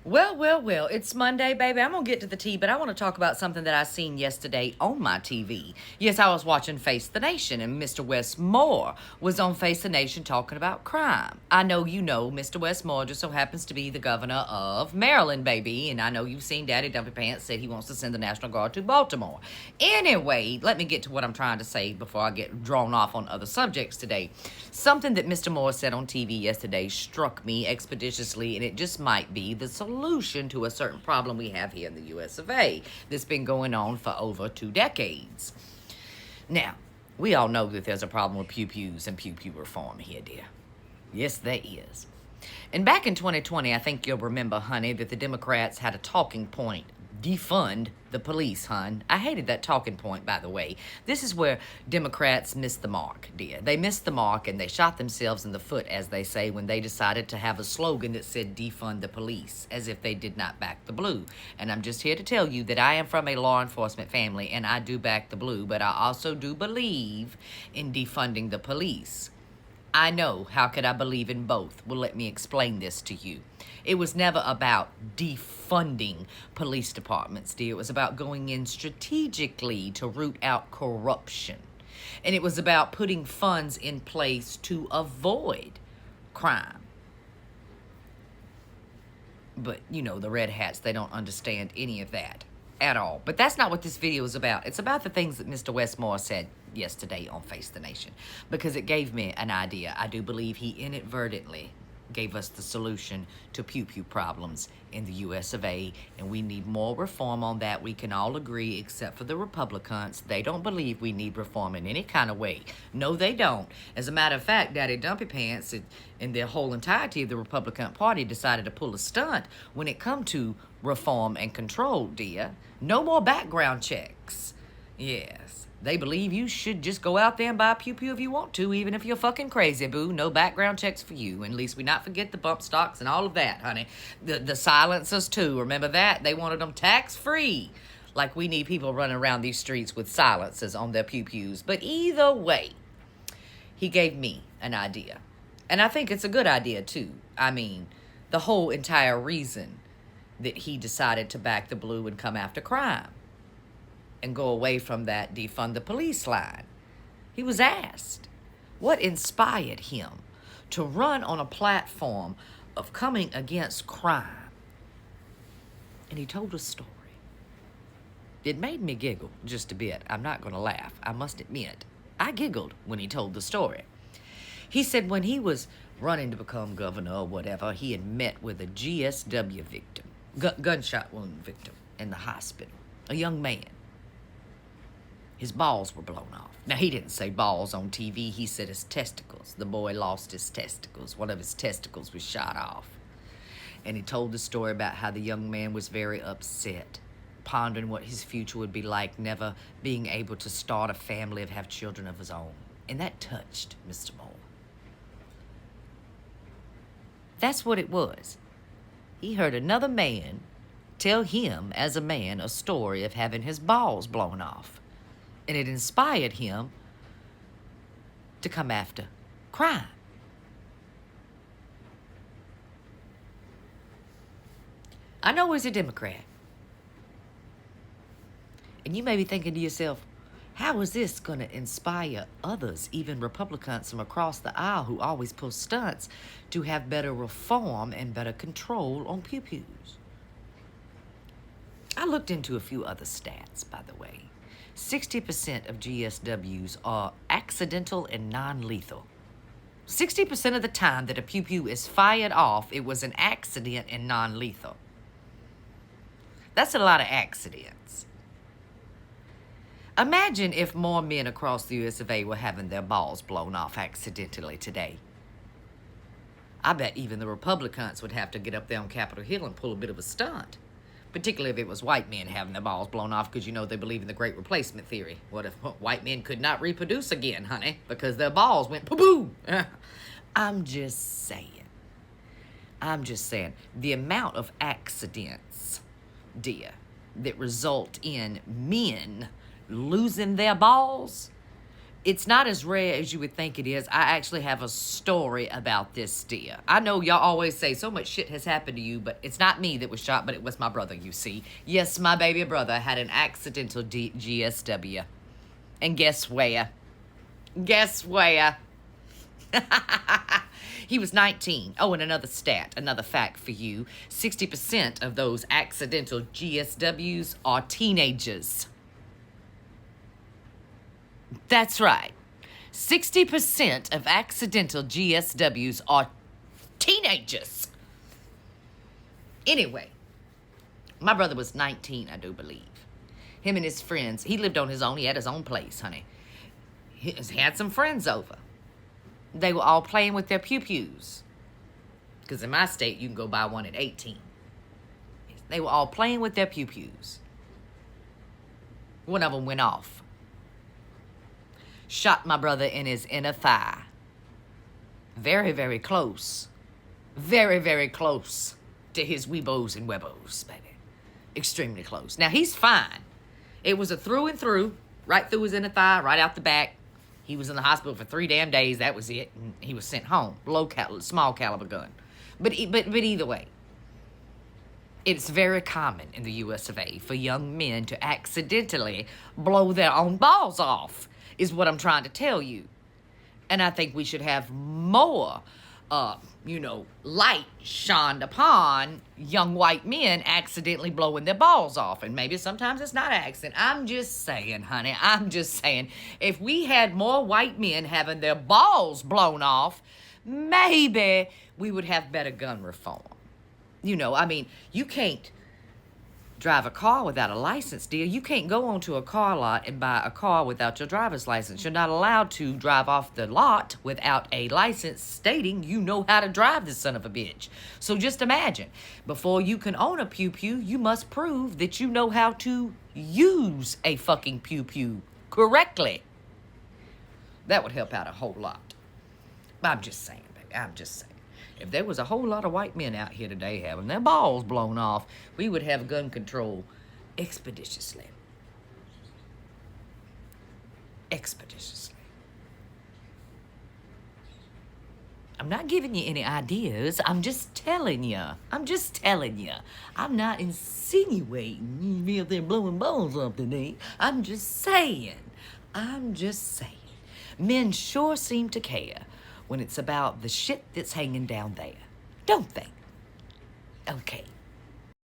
Well, it's Monday, baby. I'm going to get to the tea, but I want to talk about something that I seen yesterday on my TV. Yes, I was watching Face the Nation, and Mr. Wes Moore was on Face the Nation talking about crime. I know you know Mr. Wes Moore just so happens to be the governor of Maryland, baby, and I know you've seen Daddy Dumpy Pants said he wants to send the National Guard to Baltimore. Anyway, let me get to what I'm trying to say before I get drawn off on other subjects today. Something that Mr. Moore said on TV yesterday struck me expeditiously, and it just might be the solution to a certain problem we have here in the US of A that's been going on for over 2 decades. Now, we all know that there's a problem with pew-pews and pew-pew reform here, dear. Yes, there is. And back in 2020, I think you'll remember, honey, that the Democrats had a talking point. Defund the police, hun. I hated that talking point, by the way. This is where Democrats missed the mark, dear. They missed the mark and they shot themselves in the foot, as they say, when they decided to have a slogan that said defund the police, as if they did not back the blue. And I'm just here to tell you that I am from a law enforcement family and I do back the blue, but I also do believe in defunding the police. I know. How could I believe in both? Well, let me explain this to you. It was never about defunding police departments, dear. It was about going in strategically to root out corruption. And it was about putting funds in place to avoid crime. But, you know, the red hats, they don't understand any of that at all. But that's not what this video is about. It's about the things that Mr. Wes Moore said yesterday on Face the Nation, because it gave me an idea. I do believe he inadvertently gave us the solution to pew-pew problems in the US of A, and we need more reform on that. We can all agree, except for the Republicans. They don't believe we need reform in any kind of way. No, they don't. As a matter of fact, Daddy Dumpy Pants and the whole entirety of the Republican Party decided to pull a stunt when it come to reform and control, dear. No more background checks. Yes. They believe you should just go out there and buy a pew-pew if you want to, even if you're fucking crazy, boo. No background checks for you. And at least we not forget the bump stocks and all of that, honey. The silencers, too. Remember that? They wanted them tax-free. Like we need people running around these streets with silencers on their pew-pews. But either way, he gave me an idea. And I think it's a good idea, too. I mean, the whole entire reason that he decided to back the blue and come after crime and go away from that defund the police line. He was asked what inspired him to run on a platform of coming against crime. And he told a story. It made me giggle just a bit. I'm not going to laugh. I must admit, I giggled when he told the story. He said when he was running to become governor or whatever, he had met with a GSW victim, gunshot wound victim in the hospital, a young man. His balls were blown off. Now, he didn't say balls on TV. He said his testicles. The boy lost his testicles. One of his testicles was shot off. And he told the story about how the young man was very upset, pondering what his future would be like, never being able to start a family or have children of his own. And that touched Mr. Moore. That's what it was. He heard another man tell him, as a man, a story of having his balls blown off. And it inspired him to come after crime. I know he's a Democrat. And you may be thinking to yourself, how is this going to inspire others, even Republicans from across the aisle who always pull stunts, to have better reform and better control on pew-pews? I looked into a few other stats, by the way. 60% of GSWs are accidental and non-lethal. 60% of the time that a pew-pew is fired off, it was an accident and non-lethal. That's a lot of accidents. Imagine if more men across the US of A were having their balls blown off accidentally today. I bet even the Republicans would have to get up there on Capitol Hill and pull a bit of a stunt. Particularly if it was white men having their balls blown off, because you know they believe in the great replacement theory. What if white men could not reproduce again, honey, because their balls went poo-poo? I'm just saying. The amount of accidents, dear, that result in men losing their balls It's not as rare as you would think it is. I actually have a story about this deer. I know y'all always say so much shit has happened to you, but it's not me that was shot, but it was my brother, you see. Yes, my baby brother had an accidental GSW. And guess where? Guess where? He was 19. Oh, and another stat, another fact for you. 60% of those accidental GSWs are teenagers. That's right. 60% of accidental GSWs are teenagers. Anyway, my brother was 19, I do believe. Him and his friends, he lived on his own. He had his own place, honey. He had some friends over. They were all playing with their pew-pews. Because in my state, you can go buy one at 18. They were all playing with their pew-pews. One of them went off. Shot my brother in his inner thigh. Very, very close. Very, very close to his weebos and webos, baby. Extremely close. Now, he's fine. It was a through and through, right through his inner thigh, right out the back. He was in the hospital for 3 damn days. That was it. And he was sent home. Small caliber gun. But either way, it's very common in the US of A for young men to accidentally blow their own balls off, is what I'm trying to tell you. And I think we should have more, light shined upon young white men accidentally blowing their balls off. And maybe sometimes it's not an accident. I'm just saying, honey, I'm just saying, if we had more white men having their balls blown off, maybe we would have better gun reform. You can't drive a car without a license, dear. You can't go onto a car lot and buy a car without your driver's license. You're not allowed to drive off the lot without a license stating you know how to drive this son of a bitch. So just imagine, before you can own a pew-pew, you must prove that you know how to use a fucking pew-pew correctly. That would help out a whole lot. I'm just saying, baby, I'm just saying. If there was a whole lot of white men out here today having their balls blown off, we would have gun control expeditiously. Expeditiously. I'm not giving you any ideas. I'm just telling you. I'm not insinuating you're there blowing balls off today. I'm just saying. Men sure seem to care when it's about the shit that's hanging down there. Don't they? Okay.